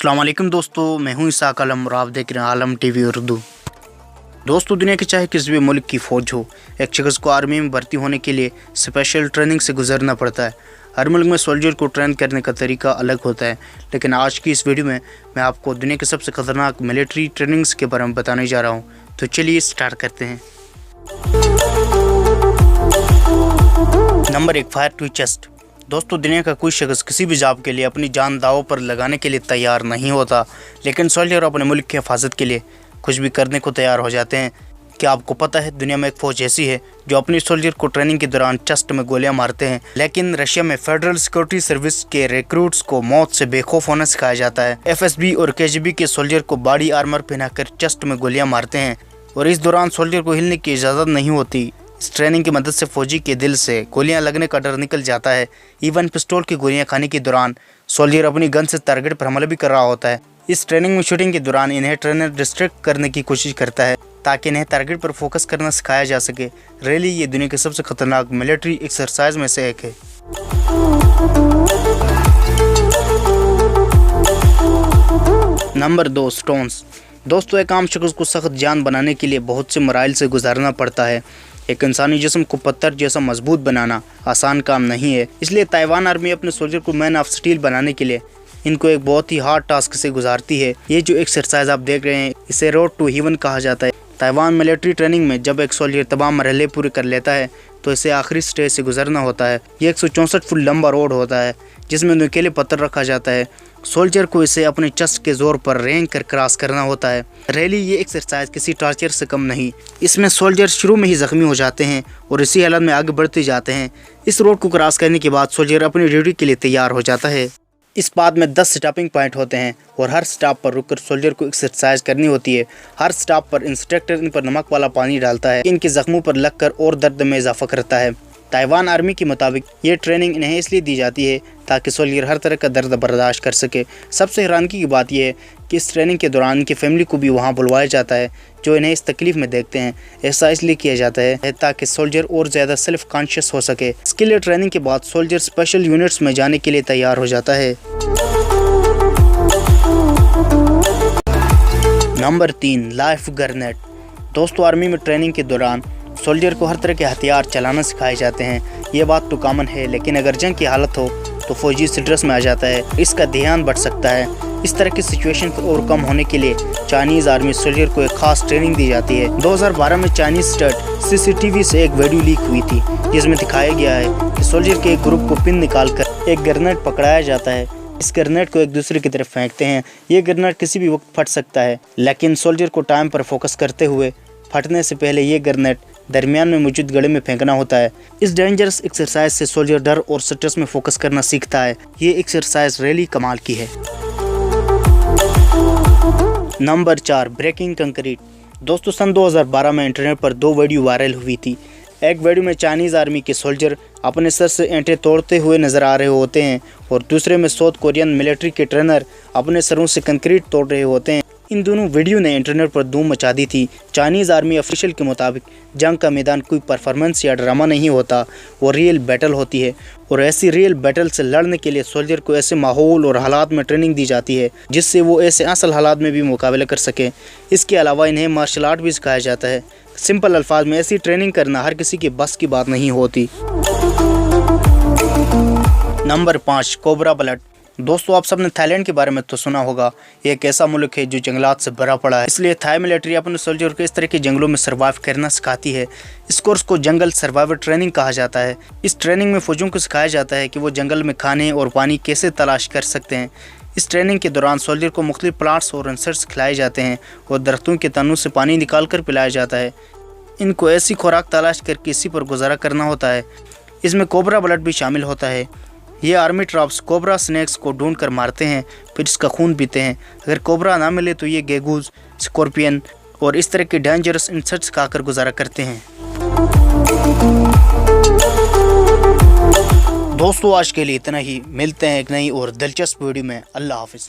अस्सलाम वालेकुम दोस्तों, मैं हूं इसाक आलम और आप देख रहे हैं आलम टीवी उर्दू। दोस्तों, दुनिया के चाहे किसी भी मुल्क की फ़ौज हो, एक शख्स को आर्मी में भर्ती होने के लिए स्पेशल ट्रेनिंग से गुजरना पड़ता है। हर मुल्क में सोल्जर को ट्रेन करने का तरीका अलग होता है, लेकिन आज की इस वीडियो में मैं आपको दुनिया के सबसे ख़तरनाक मिलिट्री ट्रेनिंग्स के बारे में बताने जा रहा हूँ। तो चलिए स्टार्ट करते हैं। Number 1, fire to chest. दोस्तों, दुनिया का कोई शख्स किसी भी जॉब के लिए अपनी जान दांव पर लगाने के लिए तैयार नहीं होता, लेकिन सोल्जर अपने मुल्क की हिफाजत के लिए कुछ भी करने को तैयार हो जाते हैं। क्या आपको पता है दुनिया में एक फ़ौज ऐसी है जो अपनी सोल्जर को ट्रेनिंग के दौरान चेस्ट में गोलियां मारते हैं? लेकिन रशिया में फेडरल सिक्योरिटी सर्विस के रिक्रूट्स को मौत से बेखौफ होना सिखाया जाता है। FSB और KGB के सोल्जर को बॉडी आर्मर पहनाकर चेस्ट में गोलियां मारते हैं और इस दौरान सोल्जर को हिलने की इजाज़त नहीं होती। इस ट्रेनिंग की मदद से फौजी के दिल से गोलियां लगने का डर निकल जाता है। इवन पिस्तौल की गोलियां खाने के दौरान सोल्जर अपनी गन से टारगेट पर हमला भी कर रहा होता है। इस ट्रेनिंग में शूटिंग के दौरान इन्हें ट्रेनर डिस्ट्रैक्ट करने की कोशिश करता है ताकि इन्हें टारगेट पर फोकस करना सिखाया जा सके। रियली ये दुनिया के सबसे खतरनाक मिलिट्री एक्सरसाइज में से एक है। Number 2, stones. दोस्तों, एक आम शख्स को सख्त जान बनाने के लिए बहुत से मराइल से गुजरना पड़ता है। एक इंसानी जिस्म को पत्थर जैसा मजबूत बनाना आसान काम नहीं है, इसलिए ताइवान आर्मी अपने सोल्जर को मैन ऑफ स्टील बनाने के लिए इनको एक बहुत ही हार्ड टास्क से गुजारती है। ये जो एक्सरसाइज आप देख रहे हैं, इसे रोड टू हेवन कहा जाता है। ताइवान मिलिट्री ट्रेनिंग में जब एक सोल्जर तमाम मरहले पूरे कर लेता है तो इसे आखिरी स्टेज से गुजरना होता है। ये 164 फुट लंबा रोड होता है जिसमें नुकीले पत्थर रखा जाता है। सोल्जर को इसे अपने चेस्ट के जोर पर रेंग कर क्रॉस करना होता है। रियली ये एक्सरसाइज किसी टॉर्चर से कम नहीं। इसमें सोल्जर शुरू में ही जख्मी हो जाते हैं और इसी हालत में आगे बढ़ते जाते हैं। इस रोड को क्रॉस करने के बाद सोल्जर अपनी ड्यूटी के लिए तैयार हो जाता है। इस बाद में 10 स्टॉपिंग पॉइंट होते हैं और हर स्टॉप पर रुककर सोल्जर को एक्सरसाइज करनी होती है। हर स्टॉप पर इंस्ट्रक्टर इन पर नमक वाला पानी डालता है, इनके जख्मों पर लगकर और दर्द में इजाफा करता है। ताइवान आर्मी के मुताबिक ये ट्रेनिंग इन्हें इसलिए दी जाती है ताकि सोल्जर हर तरह का दर्द बर्दाश्त कर सके। सबसे हैरानगी की बात यह है कि इस ट्रेनिंग के दौरान इनकी फैमिली को भी वहाँ बुलवाया जाता है जो इन्हें इस तकलीफ में देखते हैं। ऐसा इसलिए किया जाता है ताकि सोल्जर और ज़्यादा सेल्फ कॉन्शियस हो सके। इसके लिए ट्रेनिंग के बाद सोल्जर स्पेशल यूनिट्स में जाने के लिए तैयार हो जाता है। Number 3, life grenade. दोस्तों, आर्मी में ट्रेनिंग के दौरान सोल्जर को हर तरह के हथियार चलाना सिखाए जाते हैं। ये बात तो कॉमन है, लेकिन अगर जंग की हालत हो तो फौजी स्ट्रेस में आ जाता है, इसका ध्यान बढ़ सकता है। इस तरह की सिचुएशन को ओवरकम होने के लिए चाइनीज़ आर्मी सोल्जर को एक खास ट्रेनिंग दी जाती है। 2012 में चाइनीज़ स्टेट CCTV से एक वीडियो लीक हुई थी जिसमें दिखाया गया है कि सोल्जर के एक ग्रुप को पिन निकालकर एक ग्रेनेड पकड़ाया जाता है। इस ग्रेनेड को एक दूसरे की तरफ फेंकते हैं। ये ग्रेनेड किसी भी वक्त फट सकता है, लेकिन सोल्जर को टाइम पर फोकस करते हुए फटने से पहले ये ग्रेनेड दरमियान में मौजूद गड़े में फेंकना होता है। इस डेंजरस एक्सरसाइज से सोल्जर डर और स्ट्रेस में फोकस करना सीखता है। ये एक्सरसाइज रियली कमाल की है। Number 4, breaking concrete. दोस्तों, सन 2012 में इंटरनेट पर 2 वीडियो वायरल हुई थी। एक वीडियो में चाइनीज़ आर्मी के सोल्जर अपने सर से ईंटें तोड़ते हुए नजर आ रहे होते हैं और दूसरे में साउथ कोरियन मिलिट्री के ट्रेनर अपने सरों से कंक्रीट तोड़ रहे होते हैं। इन दोनों वीडियो ने इंटरनेट पर धूम मचा दी थी। चाइनीज़ आर्मी ऑफिशियल के मुताबिक जंग का मैदान कोई परफॉर्मेंस या ड्रामा नहीं होता, वो रियल बैटल होती है और ऐसी रियल बैटल से लड़ने के लिए सोल्जर को ऐसे माहौल और हालात में ट्रेनिंग दी जाती है जिससे वो ऐसे असल हालात में भी मुकाबला कर सकें। इसके अलावा इन्हें मार्शल आर्ट भी सिखाया जाता है। सिंपल अल्फाज में ऐसी ट्रेनिंग करना हर किसी के बस की बात नहीं होती। Number 5, cobra blood. दोस्तों, आप सबने थाईलैंड के बारे में तो सुना होगा। ये एक ऐसा मुल्क है जो जंगलात से भरा पड़ा है, इसलिए थाई मिलिट्री अपने सोल्जर को इस तरह के जंगलों में सर्वाइव करना सिखाती है। इस कोर्स को जंगल सर्वाइवल ट्रेनिंग कहा जाता है। इस ट्रेनिंग में फौजियों को सिखाया जाता है कि वो जंगल में खाने और पानी कैसे तलाश कर सकते हैं। इस ट्रेनिंग के दौरान सोल्जर को मुख्तलिफ प्लांट्स और इंसेक्ट्स खिलाए जाते हैं और दरख्तों के तनों से पानी निकाल कर पिलाया जाता है। इनको ऐसी खुराक तलाश करके इसी पर गुजारा करना होता है। इसमें कोबरा ब्लड भी शामिल होता है। ये आर्मी ट्रॉप्स कोबरा स्नेक्स को ढूंढ कर मारते हैं, फिर इसका खून पीते हैं। अगर कोबरा ना मिले तो ये गेगूज, स्कॉर्पियन और इस तरह के डेंजरस इंसेक्ट्स खाकर गुजारा करते हैं। दोस्तों, आज के लिए इतना ही। मिलते हैं एक नई और दिलचस्प वीडियो में। अल्लाह हाफिज़।